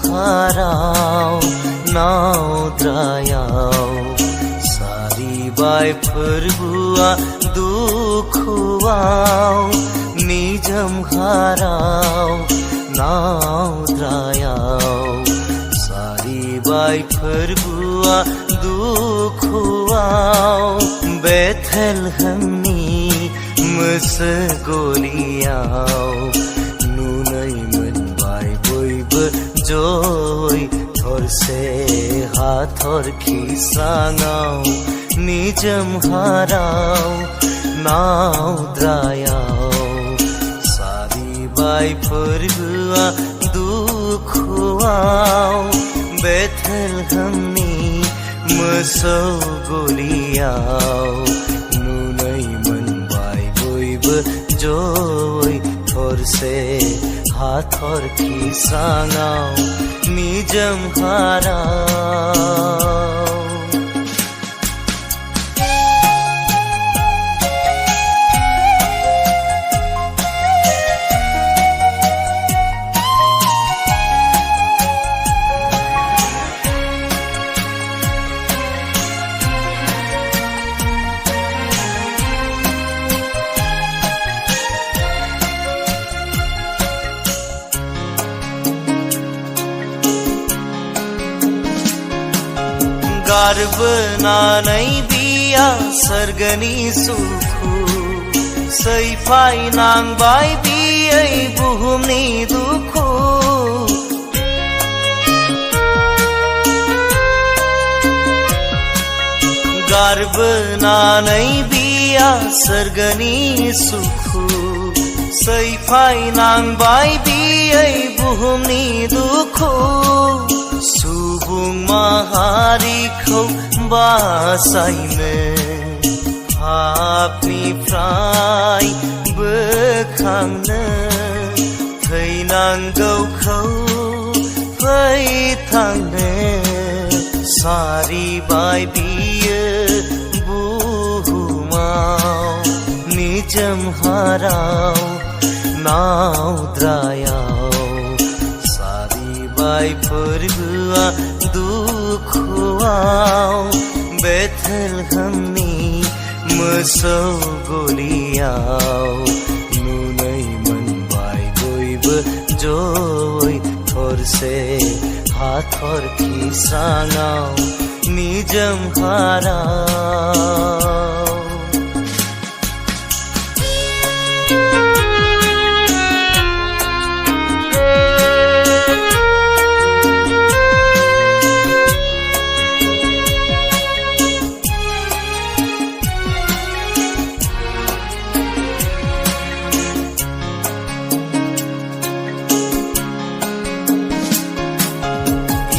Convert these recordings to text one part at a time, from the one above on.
हाराव नावद्रायाव सारिबाय फोरबुआ दुखुआव निजोम हाराव नावद्रायाव सारिबाय फोरबुआ दुखुआव बेथेलहेमनि मोसो गलियाव नुनै मोनबाय बयबो जय थरसे हाथरखि स्राङाव निजोम हाराव नावद्रायाव सारिबाय फोरबुआ दुखुआव बेथेलहेमनि मोसौ गलियाव नुनै मोनबाय बयबो जय थरसे हाथरखि स्राङाव निजोम हाराव गारबोनानै बिया सोरगोनि सुखु सैफायनांबाय बियै बुहुमनि दुखु गारबोनानै बिया सोरगोनि सुखु सैफायनांबाय बियै बुहुमनि दुखु सुबुं माहारिखौ बासायनो पापनिफ्राय बोखांनो थैनांगौखौ फैथांनो सारिबाय बियो बुहुमाव निजोम हाराव नावद्रायाव सारिबाय फोरबुआ दुखुआव बेथेलहेमनि मोसौ गलियाव नुनै मोनबाय बयबो जय थरसे हाथरखि स्राङाव निजोम हाराव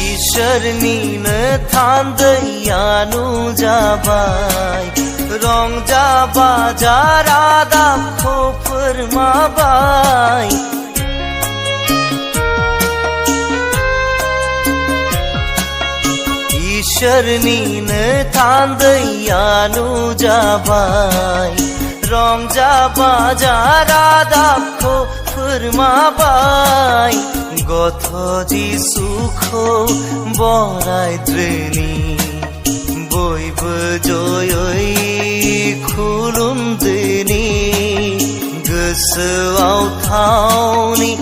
इसोरनिनो थान्दैया नुजाबाय रंजा बाजा रादाबखौ फोरमाबाय इसोरनिनो थान्दैया नुजाबाय रंजा बाजा रादाबखौ फोरमाबाय गथ' जिसुखौ बरायद्रोनि बयबो जयै खुलुमदोनि गोसोआव थावनि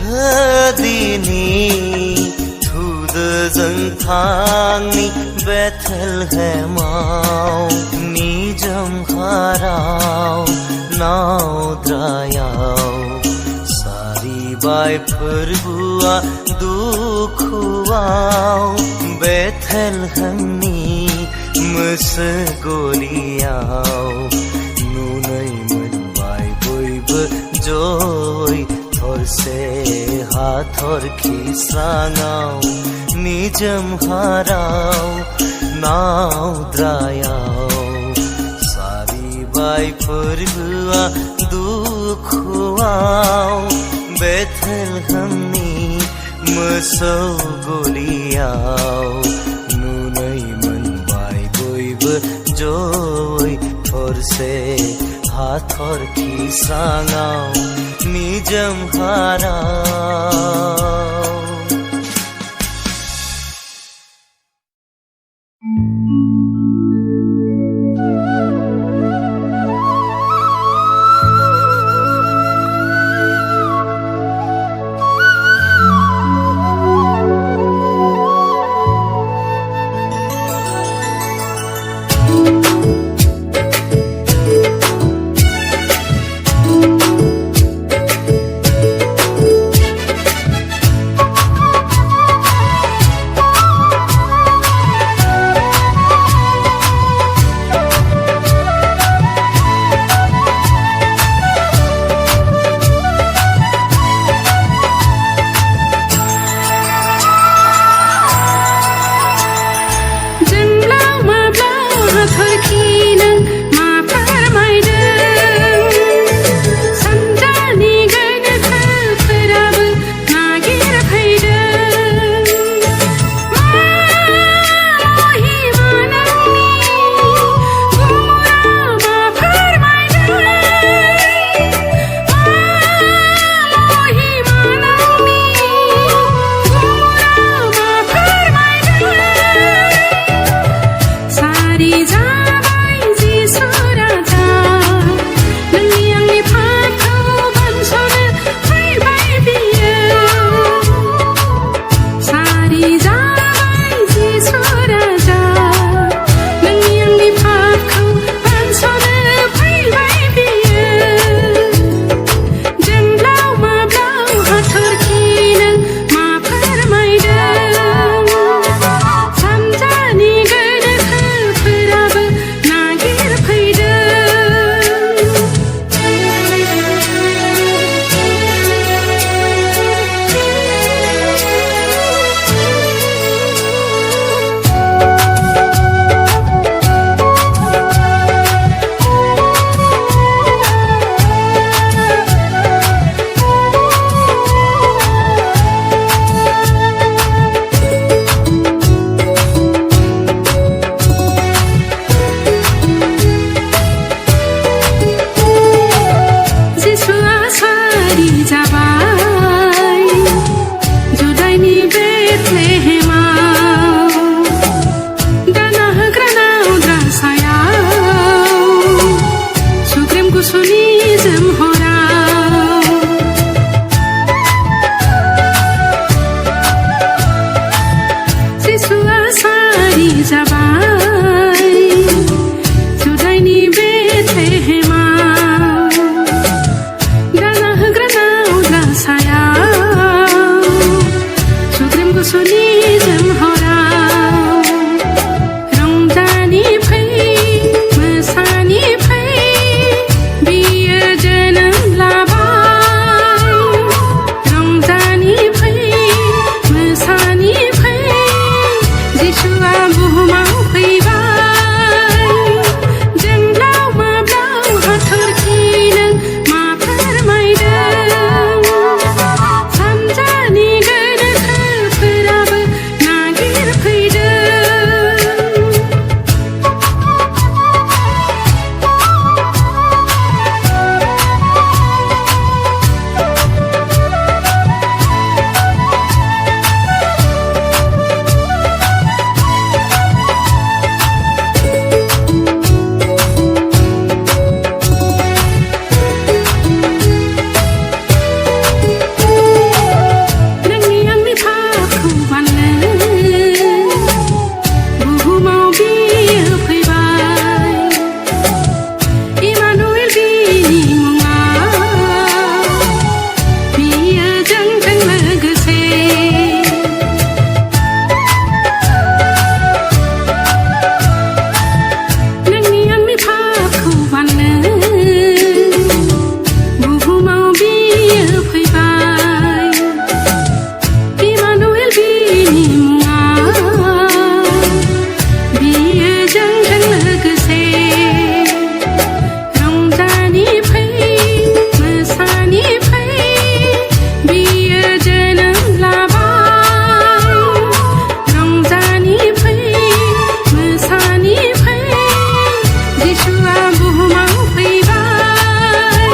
होदिनि थुदो जों थांनि बेथेलहेमाव निजोम हाराव नावद्रायाव सारिबाय फोरबुआ दुखुआव बेथेलहेमनि मोसो गलियाव नुनै मोनबाय बयबो जय थरसे हाथरखि स्राङाव निजोम हाराव नावद्रायाव सारिबाय फोरबुआ दुखुआव बेथेलहेमनि मोसौ गलियाव नुनै मोनबाय बयबो जय थरसे हाथरखि स्राङाव निजोम हाराव जाबाय जुदाइनि बेथलेहेमाव दाना होग्रा नावद्रा सायाव सुग्रेम गुसुनि जोमहराव जिसुआ सारि जाबाय जुदाइनि बेथलेहेमाव दाना होग्रा नावद्रा सायाव सुग्रेम गुसुनि जोमहराव रंजानि फै मोसानि फै बियो जोनोम लाबाय रंजानि फै मोसानि फै जिसुआ बुहुमाव फैबाय जोंब्लाव माब्लाव हाथरखि नों मा फोरमायदों सानजानि गोनोखोफोराबो नागिरफैदों नोंनि आंनि फाफखौ बाननो बुहुमाव बियो फैबाय इमानुएल बिनि मुङा बियो जोंजों लोगोसे नोंनि आंनि फाफखौ बाननो बुहुमाव बियो फैबाय इमानुएल बिनि मुङा बियो जोंजों लोगोसे रंजानि फै मोसानि फै बियो जोनोम लाबाय रंजानि फै मोसानि फै जिसुआ बुहुमाव फैबाय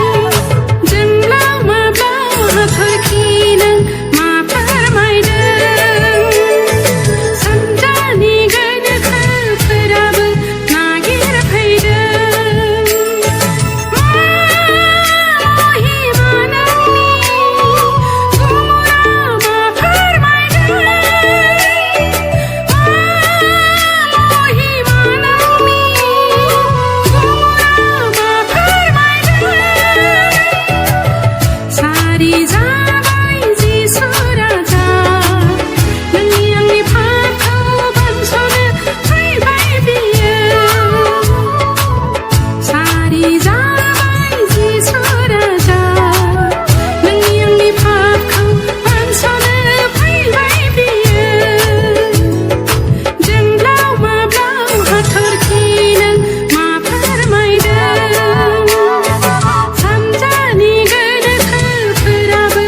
जोंब्लाव माब्लाव हाथरखि नों मा फोरमायदों सानजानि गोनोखोफोराबो नागिरफैदों महिमा नोंनि गुमुराव मा फोरमायदों महिमा नोंनि गुमुराव मा फोरमायदों सारि जाबाय जिसु राजा नोंनि आंनि फाफखौ बानस'नो फैबाय बियो सारि जाबाय जिसु राजा नोंनि आंनि फाफखौ बानस'नो फैबाय बियो जोंब्लाव माब्लाव हाथरखि नों मा फोरमायदों सानजानि गोनोखोफोराबो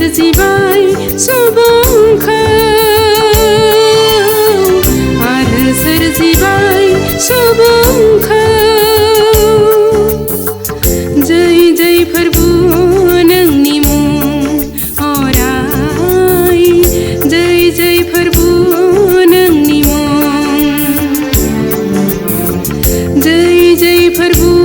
सोरजिबाय सुबुंखौ आरो सोरजिबाय सुबुंखौ जै जै प्रभु नोंनि मुं अराय जै जै प्रभु नोंनि मुं जै जै प्रभु